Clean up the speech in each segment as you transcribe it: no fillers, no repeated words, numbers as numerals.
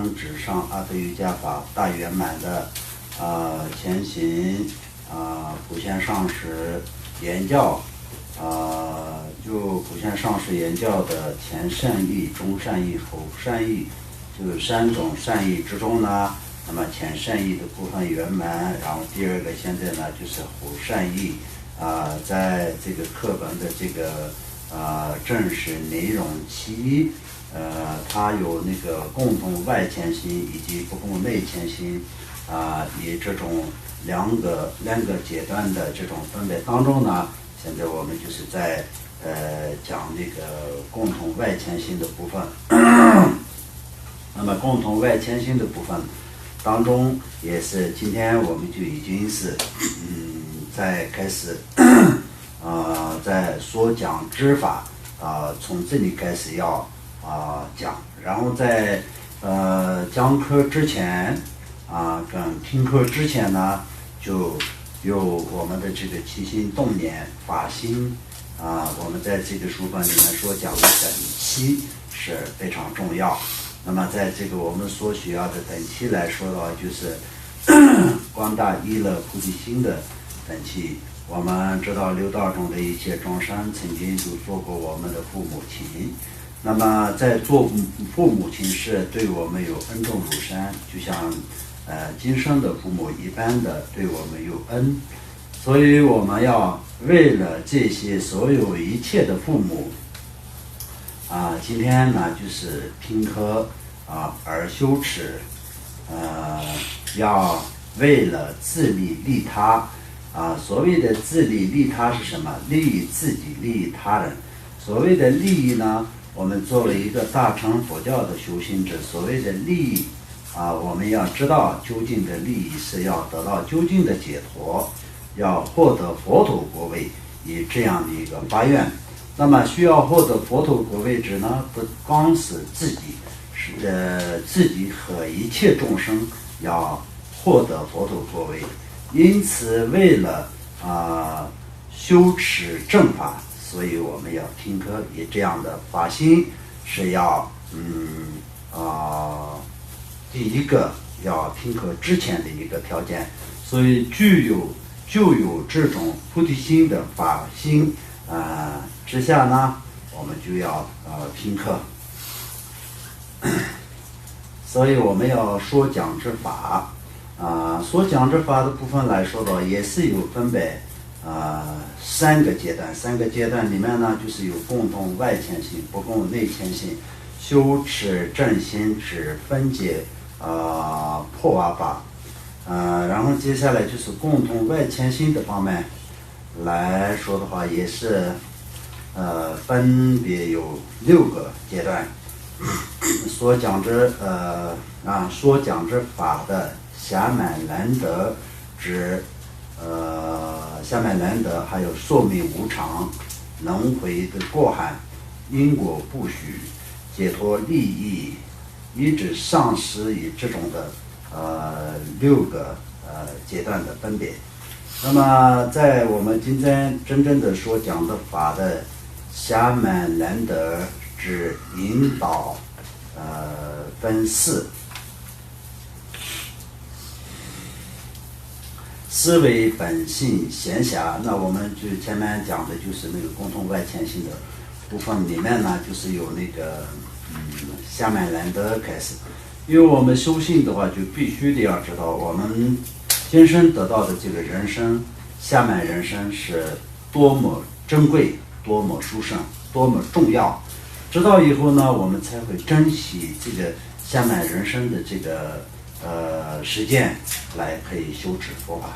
能指上阿特瑜伽法大圆满的前行普贤上师言教就普贤上师言教的前善意、中善意、后善意，就是3种善意之中呢，那么前善意的部分圆满，然后第二个现在呢就是后善意在这个课本的这个正式内容期，它有那个共同外前行以及不共内前行以这种两个阶段的这种分别当中呢，现在我们就是在讲那个共同外前行的部分。那么共同外前行的部分当中，也是今天我们就已经是在开始在所讲之法从这里开始要讲，然后在讲课之前跟听课之前呢，就有我们的这个起心动念法心我们在这个书本里面所讲的等期是非常重要。那么在这个我们所需要的等期来说的话，就是广大依乐菩提心的等期。我们知道六道中的一切众生曾经就做过我们的父母亲，那么在做父母亲是对我们有恩重如山，就像今生的父母一般的对我们有恩，所以我们要为了这些所有一切的父母今天呢就是听课而修持要为了自利利他所谓的自利利他是什么？利益自己，利益他人。所谓的利益呢，我们作为一个大乘佛教的修行者，所谓的利益我们要知道究竟的利益是要得到究竟的解脱，要获得佛土果位，以这样的一个发愿。那么需要获得佛土果位者呢，不光是自己和一切众生要获得佛土果位。因此为了修持正法，所以我们要听课，以这样的发心是要第一个要听课之前的一个条件。所以就有这种菩提心的法心之下呢，我们就要听课。所以我们要说讲之法所讲之法的部分来说的话，也是有分别3个阶段。3个阶段里面呢，就是有共同外前行、不共内前行、修持正心指分解破瓦法然后接下来就是共同外前行的方面来说的话，也是分别有6个阶段。所讲之法的暇满难得之暇满难得，还有寿命无常、轮回的过憾、因果不许、解脱利益，一直上师以这种的6个阶段的分别。那么在我们今天真正的所讲的法的暇满难得之引导分4。思维本性闲暇，那我们就前面讲的就是那个共同外前行的部分里面呢，就是有那个暇满难得开始。因为我们修行的话，就必须得要知道我们今生得到的这个人生暇满人生是多么珍贵、多么殊胜、多么重要。知道以后呢，我们才会珍惜这个暇满人生的这个实践来可以修持佛法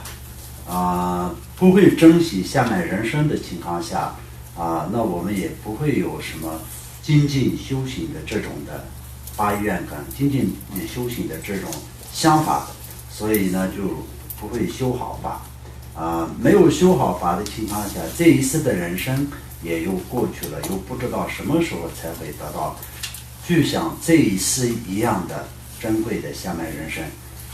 不会珍惜暇满人生的情况下那我们也不会有什么精进修行的这种的发愿感，精进修行的这种想法，所以呢就不会修好法没有修好法的情况下，这一世的人生也又过去了，又不知道什么时候才会得到就像这一世一样的珍贵的暇满人生。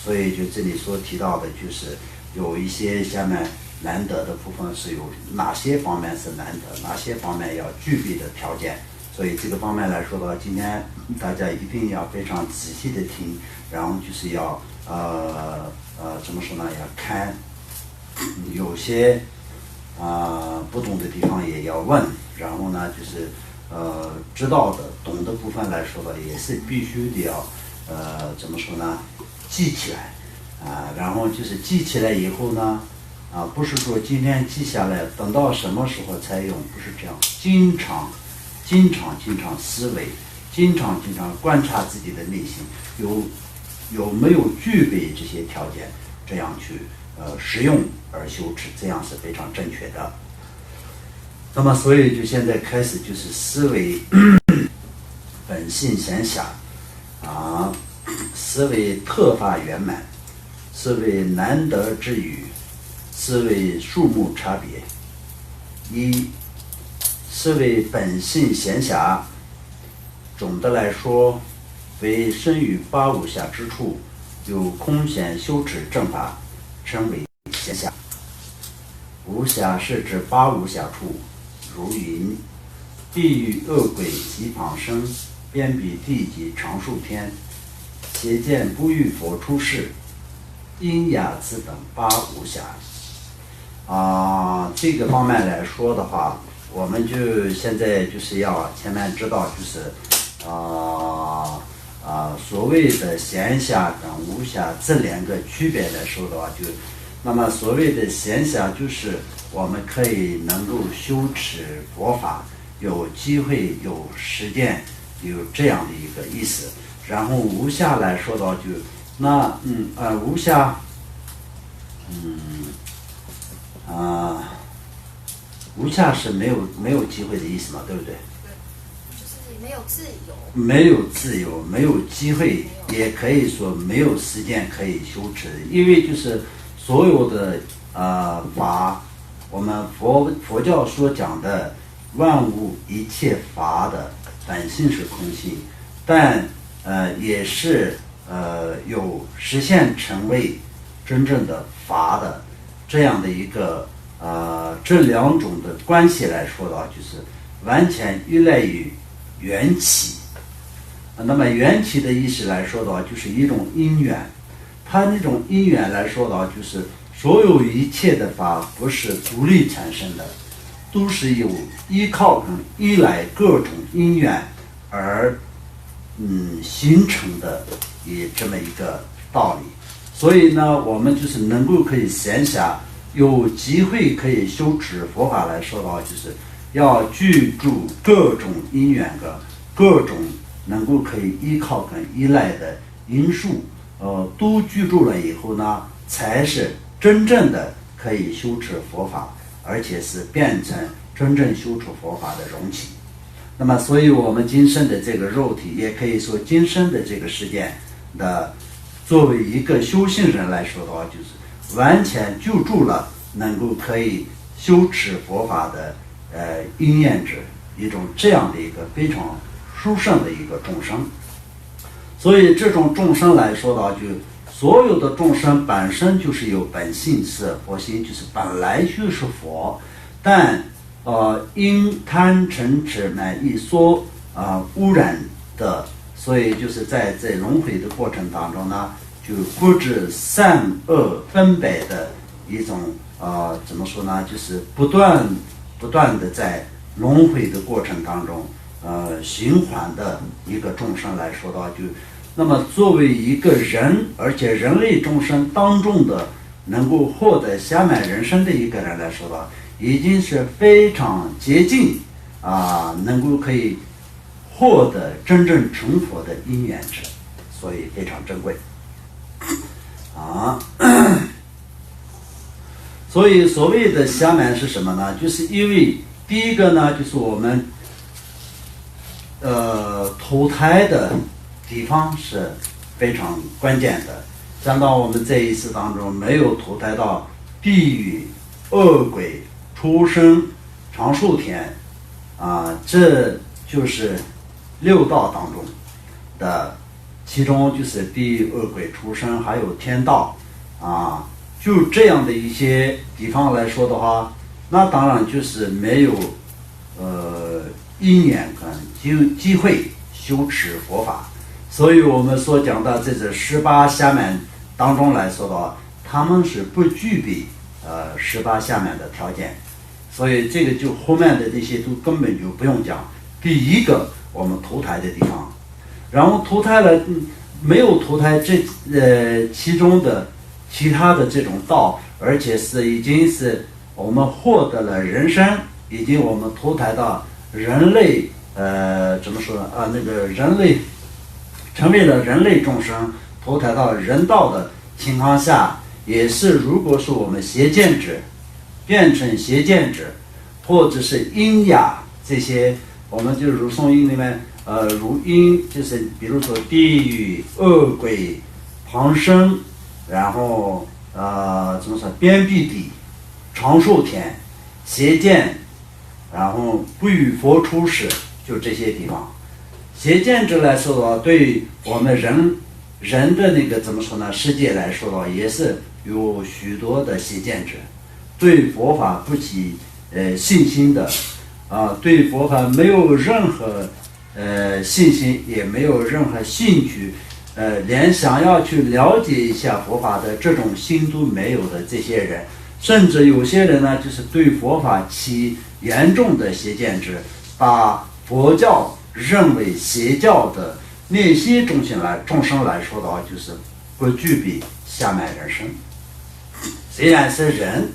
所以就这里所提到的就是有一些暇满难得的部分是有哪些方面是难得，哪些方面要具备的条件，所以这个方面来说的话，今天大家一定要非常仔细的听，然后就是要怎么说呢？要看，有些不懂的地方也要问，然后呢就是知道的懂的部分来说的也是必须得要怎么说呢？记起来然后就是记起来以后呢不是说今天记下来，等到什么时候才用，不是这样，经常思维，经常观察自己的内心有没有具备这些条件，这样去实用而修持，这样是非常正确的。那么所以就现在开始就是思维本性闲暇思维特法圆满，思维难得之语，思维数目差别。一、思维本性闲暇，总的来说为生于八无暇之处，有空闲修持正法，称为闲暇。无暇是指八无暇处，如云：地狱恶鬼及旁生，遍彼地及常数天，邪见不遇佛出世，阴雅此等八无暇。这个方面来说的话，我们就现在就是要前面知道，就是所谓的闲暇跟无暇这两个区别来说的话，那么所谓的闲暇就是我们可以能够修持佛法，有机会有实践，有这样的一个意思。然后无暇来说的话，无暇无暇是没有机会的意思嘛，对不对？就是没有自由。没有自由，没有机会，也可以说没有时间可以修持，因为就是所有的法，我们佛教所讲的万物一切法的本性是空性，但也是有实现成为真正的法的这样的一个这两种的关系来说的话，就是完全依赖于缘起。那么缘起的意思来说的话，就是一种因缘。它那种因缘来说的话，就是所有一切的法不是独立产生的，都是有依靠跟依赖各种因缘而形成的这么一个道理。所以呢，我们就是能够可以闲暇有机会可以修持佛法来说的话，就是要具住各种因缘跟各种能够可以依靠跟依赖的因素都具住了以后呢，才是真正的可以修持佛法，而且是变成真正修持佛法的容器。那么所以我们今生的这个肉体，也可以说今生的这个世界的作为一个修行人来说的话，就是完全救助了能够可以修持佛法的因缘者，一种这样的一个非常殊胜的一个众生。所以这种众生来说的话，就所有的众生本身就是有本性是佛性，就是本来就是佛，但因贪嗔痴慢疑所污染的，所以就是在轮回的过程当中呢，就不知善恶分别的一种怎么说呢，就是不断的在轮回的过程当中循环的一个众生来说的话，那么作为一个人，而且人类众生当中的能够获得暇满人生的一个人来说的话，已经是非常接近能够可以获得真正成佛的因缘者，所以非常珍贵所以所谓的暇满是什么呢？就是因为第一个呢，就是我们投胎的地方是非常关键的。相当我们这一世当中没有投胎到地狱、恶鬼、畜生、常数天这就是六道当中的，其中就是地狱、恶鬼、畜生还有天道就这样的一些地方来说的话，那当然就是没有因缘跟机会修持佛法。所以我们所讲的这18下面当中来说的话，他们是不具备18下面的条件，所以这个就后面的这些都根本就不用讲。第一个，我们投胎的地方，然后投胎了，没有投胎其中的其他的这种道，而且是已经是我们获得了人生，已经我们投胎到人类怎么说那个人类成为了人类众生，投胎到人道的情况下，也是如果是我们邪见者变成邪见者，或者是阴雅这些，我们就如颂音里面如阴就是比如说地狱、恶鬼、旁生，然后怎么说边壁地、长寿田、邪见，然后不与佛出世，就这些地方。邪见者来说的话，对于我们人的那个怎么说呢？世界来说的话，也是有许多的邪见者，对佛法不起信心的，对佛法没有任何信心，也没有任何兴趣，连想要去了解一下佛法的这种心都没有的这些人，甚至有些人呢，就是对佛法起严重的邪见者，把佛教认为邪教的那些众生来说的话，就是不具备下面人生。虽然是人，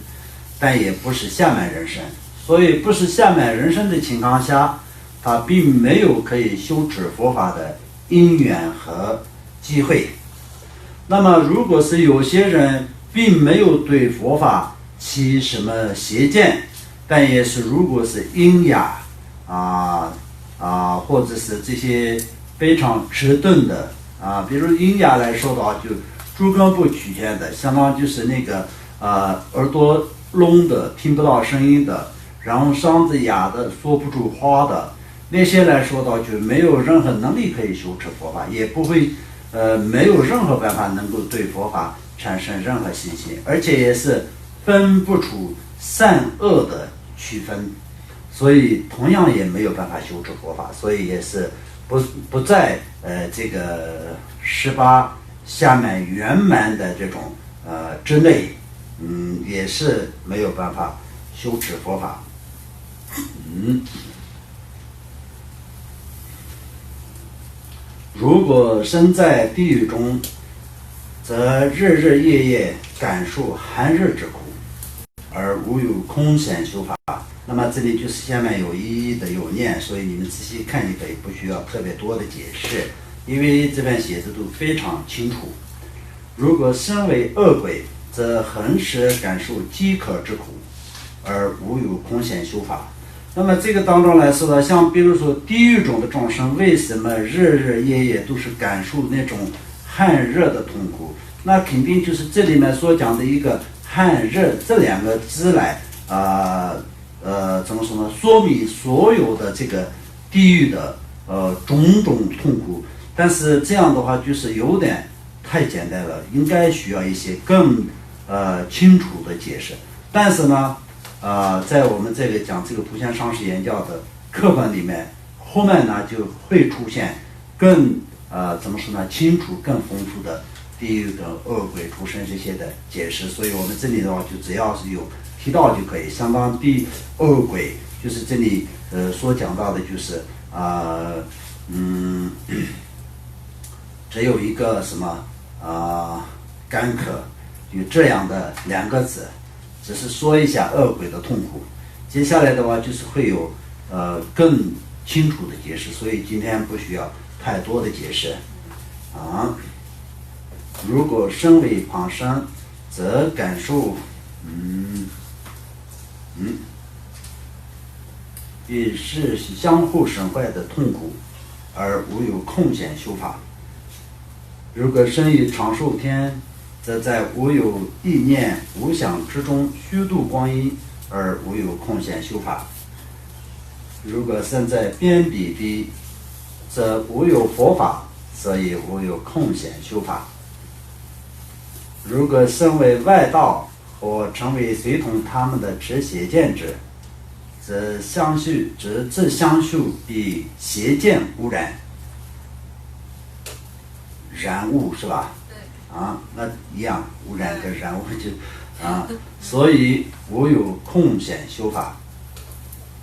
但也不是下面人生。所以不是下面人生的情况下，他并没有可以修持佛法的因缘和机会。那么如果是有些人并没有对佛法起什么邪见，但也是如果是阴雅或者是这些非常迟钝的比如阴雅来说的话，就诸根不曲线的，相当就是那个耳朵聋的，听不到声音的，然后嗓子哑的，说不出话的，那些来说的话，就没有任何能力可以修持佛法，也不会没有任何办法能够对佛法产生任何信心，而且也是分不出善恶的区分，所以同样也没有办法修持佛法，所以也是不在这个18下面圆满的这种之内，也是没有办法修持佛法。如果身在地狱中，则日日夜夜感受寒热之苦，而无有空闲修法。那么这里就是下面有一一的有念，所以你们仔细看就可以，不需要特别多的解释，因为这边写的都非常清楚。如果身为恶鬼，则恒时感受饥渴之苦，而无有空闲修法。那么这个当中来说呢，像比如说地狱中的众生，为什么日日夜夜都是感受那种寒热的痛苦？那肯定就是这里面所讲的一个寒热这两个字来怎么说呢？说明所有的这个地狱的种种痛苦。但是这样的话就是有点太简单了，应该需要一些更清楚的解释。但是呢在我们这个讲这个普贤上师言教的课本里面，后面呢就会出现更怎么说呢，清楚更丰富的地狱的恶鬼出生这些的解释。所以我们这里的话就只要是有提到就可以，相当地恶鬼就是这里所讲到的就是只有一个什么干渴，有这样的2个字，只是说一下恶鬼的痛苦。接下来的话就是会有更清楚的解释，所以今天不需要太多的解释如果身为旁生，则感受与是相互损坏的痛苦，而无有空闲修法。如果生于长寿天，则在无有意念无想之中虚度光阴，而无有空闲修法。如果生在边彼地，则无有佛法，则也无有空闲修法。如果身为外道或成为随同他们的持邪见者，则则相续，这相续比邪见污染染物是吧？对。啊，那一样，污染跟染物就所以无有空闲修法。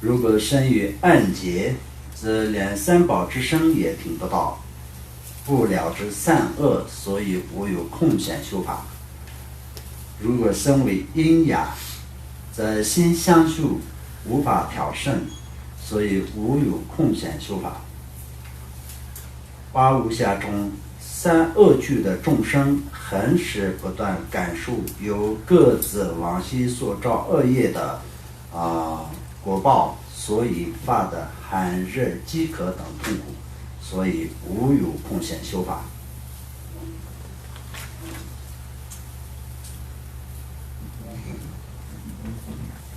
如果生于暗劫，则连三宝之声也听不到，不了知善恶，所以无有空闲修法。如果身为阴雅，则心相续无法调胜，所以无有空闲修法。八无暇中三恶趣的众生，恒时不断感受由各自往昔所造恶业的果报，所以发的寒热饥渴等痛苦，所以无有空闲修法。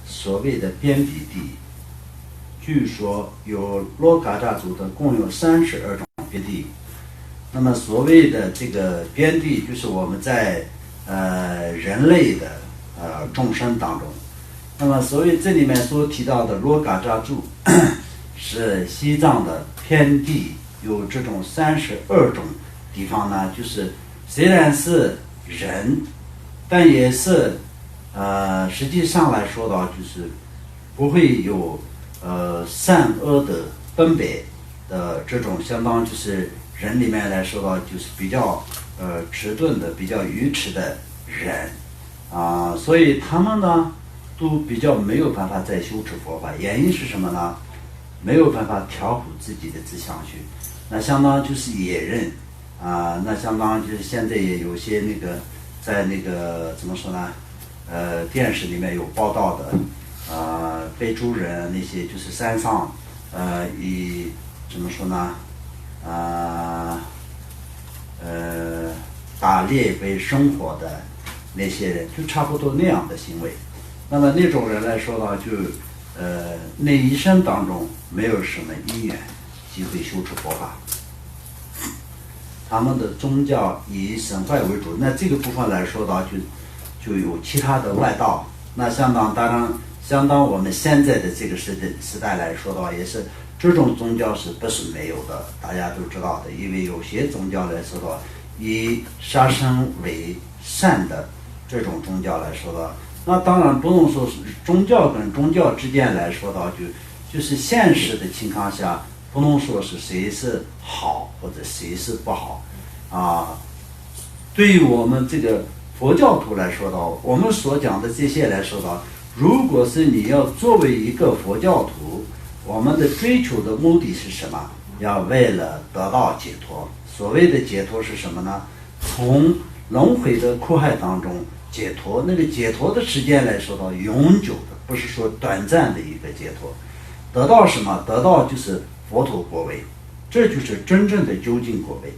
所谓的边比地，据说有罗嘎扎族的共有32种边地。那么所谓的这个边地，就是我们在人类的众生当中。那么所谓这里面所提到的罗嘎扎族，是西藏的偏地，有这种32种地方呢，就是虽然是人，但也是实际上来说的话，就是不会有善恶的分别的这种，相当就是人里面来说的话，就是比较迟钝的、比较愚痴的人所以他们呢都比较没有办法再修持佛法。原因是什么呢？没有办法调伏自己的自相续，那相当就是野人那相当就是现在也有些那个在那个怎么说呢？电视里面有报道的非洲人那些就是山上以怎么说呢打猎为生活的那些人，就差不多那样的行为。那么那种人来说呢，就那一生当中没有什么因缘机会修持佛法，他们的宗教以神怪为主。那这个部分来说的话，就有其他的外道。那相当我们现在的这个时代来说的话，也是这种宗教是不是没有的？大家都知道的，因为有些宗教来说的话，以杀生为善的这种宗教来说的话，那当然不能说是宗教跟宗教之间来说的话，就是现实的情况下，不能说是谁是好或者谁是不好对于我们这个佛教徒来说的话，我们所讲的这些来说的话，如果是你要作为一个佛教徒，我们的追求的目的是什么？要为了得到解脱。所谓的解脱是什么呢？从轮回的苦海当中解脱。那个解脱的时间来说到永久的，不是说短暂的一个解脱。得到什么？得到就是佛陀果位，这就是真正的究竟果位。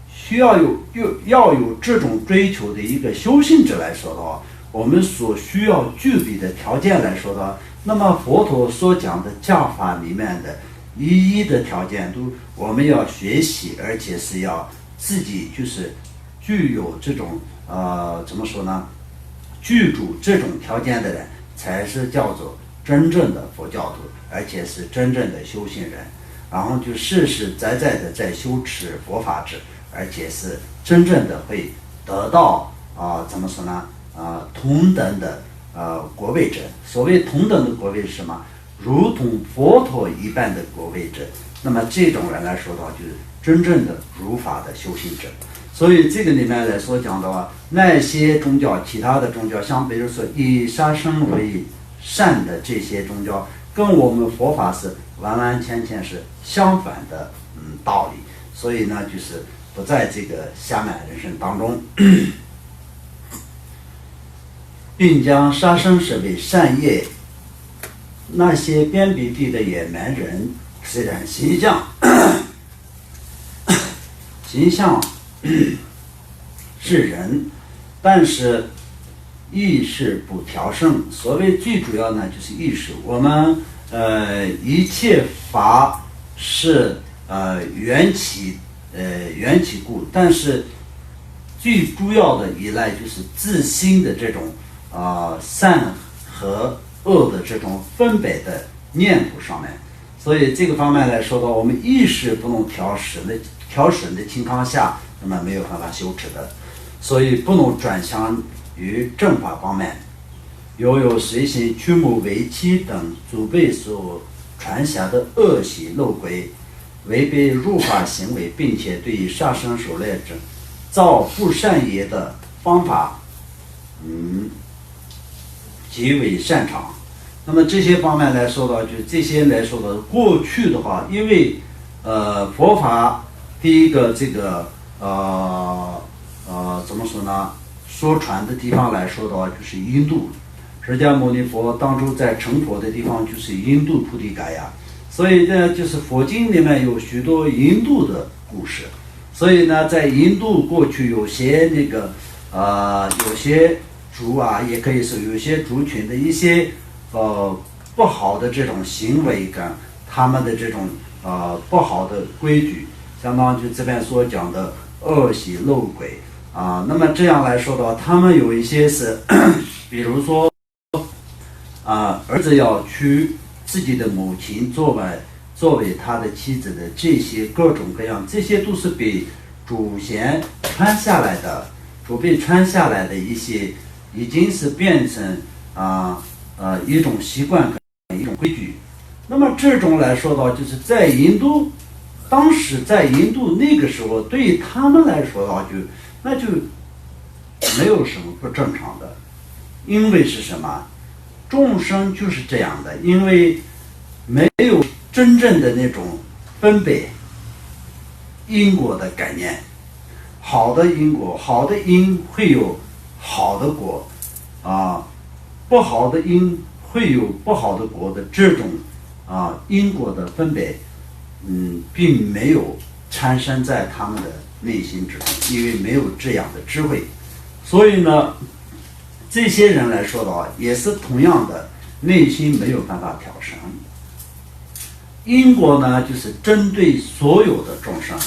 需要有这种追求的一个修行者来说的话，我们所需要具备的条件来说的话，那么佛陀所讲的教法里面的一的条件都我们要学习，而且是要自己就是具有这种怎么说呢？具足这种条件的人，才是叫做真正的佛教徒，而且是真正的修行人，然后就实实在在的在修持佛法之，而且是真正的会得到怎么说呢？同等的果位者。所谓同等的果位是什么？如同佛陀一般的果位者。那么这种人来说的话，就是真正的如法的修行者。所以这个里面来说讲的话，那些宗教，其他的宗教，像比如说以杀生为善的这些宗教，跟我们佛法是完完全全是相反的道理。所以呢，就是不在这个暇满人生当中，并将杀生视为善业。那些边比地的野蛮人，虽然形象是人，但是意识不调胜。所谓最主要呢，就是意识。我们一切法是缘起故，但是最主要的依赖就是自心的这种善和恶的这种分别的念头上面。所以这个方面来说的话，我们意识不能调使的情况下，那么没有办法修持的，所以不能转向于正法方面。又有随行驱魔为妻等祖辈所传下的恶习陋规，违背入法行为，并且对于杀生狩猎者造不善业的方法，极为擅长。那么这些方面来说的，就这些来说的，过去的话，因为佛法第一个这个怎么说呢？说传的地方来说的话，就是印度。释迦牟尼佛当初在成佛的地方就是印度菩提伽亚，所以呢，就是佛经里面有许多印度的故事。所以呢，在印度过去有些那个有些族啊，也可以说有些族群的一些不好的这种行为跟他们的这种不好的规矩，相当于这边所讲的恶习陋规啊。那么这样来说的话，他们有一些是，比如说儿子要娶自己的母亲作为他的妻子的这些各种各样，这些都是被祖先传下来的，祖辈传下来的一些，已经是变成一种习惯。一种规矩。那么这种来说的，就是在印度，当时在印度那个时候，对于他们来说的，那就没有什么不正常的。因为是什么？众生就是这样的，因为没有真正的那种分别因果的概念。好的因果，好的因会有好的果不好的因会有不好的果的这种因果的分别，并没有产生在他们的内心之中，因为没有这样的智慧。所以呢，这些人来说的话，也是同样的，内心没有办法调升。因果呢，就是针对所有的众生，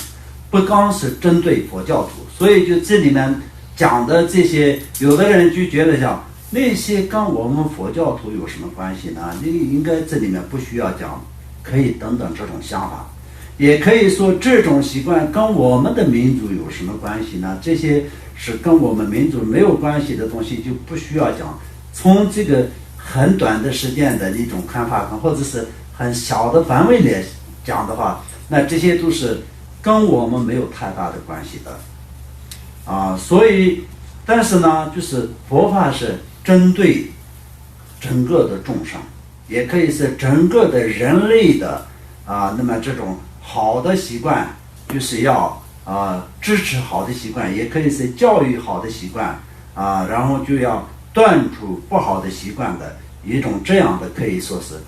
不光是针对佛教徒。所以就这里面讲的这些，有的人就觉得像那些跟我们佛教徒有什么关系呢？那个应该这里面不需要讲，可以等等这种想法。也可以说这种习惯跟我们的民族有什么关系呢？这些是跟我们民族没有关系的东西就不需要讲。从这个很短的时间的一种看法，或者是很小的范围来讲的话，那这些都是跟我们没有太大的关系的所以但是呢，就是佛法是针对整个的众生，也可以是整个的人类的那么这种好的习惯，就是要支持好的习惯，也可以是教育好的习惯然后就要断除不好的习惯的一种这样的可以说是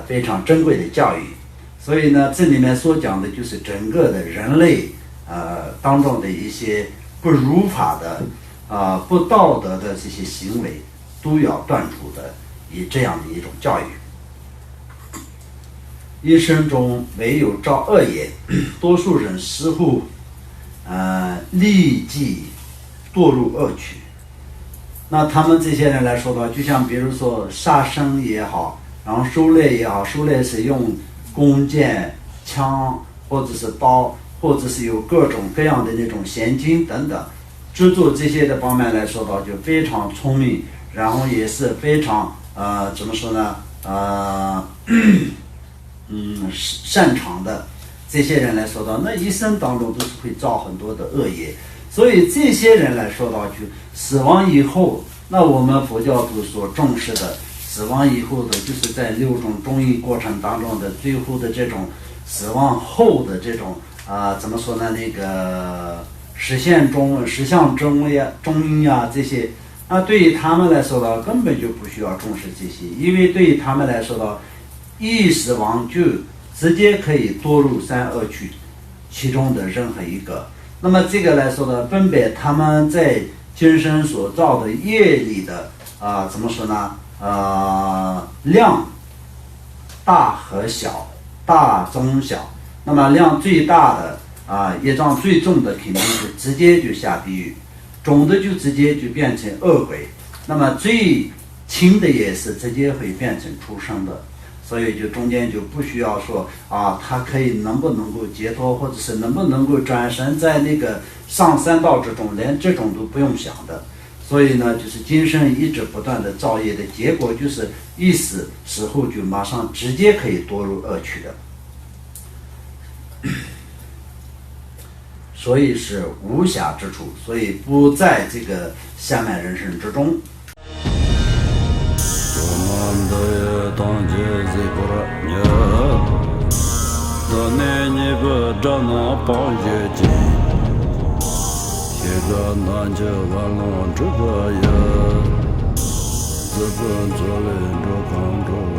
非常珍贵的教育。所以呢，这里面所讲的就是整个的人类当中的一些不如法的不道德的这些行为都要断除的，以这样的一种教育。一生中唯有造恶业，多数人似乎立即堕入恶趣。那他们这些人来说的话，就像比如说杀生也好，然后狩猎也好，狩猎是用弓箭、枪或者是刀，或者是有各种各样的那种现金等等，制作这些的方面来说的话，就非常聪明，然后也是非常怎么说呢擅长的这些人来说到，那一生当中都是会造很多的恶业。所以这些人来说到，就死亡以后，那我们佛教徒所重视的死亡以后的，就是在6种中阴过程当中的最后的这种死亡后的这种怎么说呢？那个实相中阴这些，对于他们来说呢，根本就不需要重视这些，因为对于他们来说呢，一死亡就直接可以堕入3恶趣其中的任何一个。那么这个来说呢，分别他们在今生所造的业力的怎么说呢？量大和小，大中小。那么量最大的业障最重的肯定是直接就下地狱，重的就直接就变成恶鬼，那么最轻的也是直接会变成畜生的。所以就中间就不需要说啊，他能不能够解脱，或者是能不能够转生在那个上三道之中，连这种都不用想的。所以呢，就是今生一直不断的造业的结果，就是一死后就马上直接可以堕入恶趣的。所以是无暇之处，所以不在这个下面人生之中。自本作人着康中外